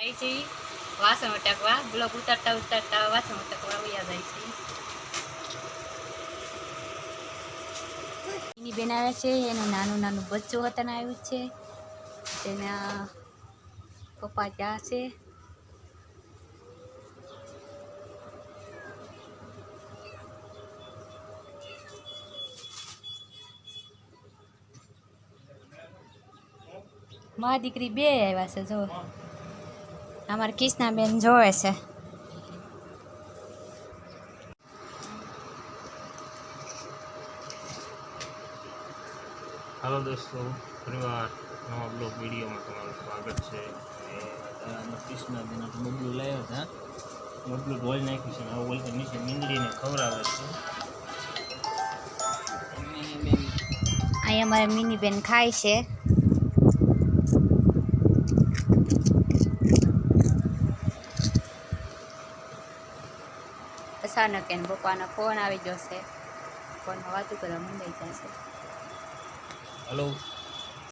आई छी वासण टकवा ब्लॉक उतरता उतरता वासण टकवा वया જાય છે એની બેન આવે છે એનું નાનું નાનું બચ્ચું હતન આવ્યું છે તેના પપ્પા ત્યાં છે મારી દીકરી બે આવ્યા છે જો અમાર કિસના બેન જોવે છે हेलो दोस्तों परिवार नवा ब्लॉग वीडियो में तुम्हारा स्वागत है कृष्णा बेन बबलू लाया था बबलू ढोल नाखी से बोल के नीचे मींदड़ी ने खवरावे छे અહીં અમારે મિની બેન ખાય છે અચાનક એને પપ્પાનો ફોન આવી ગયો છે ફોનમાં વાતું કરવા મંડાઈ જાય છે हेलो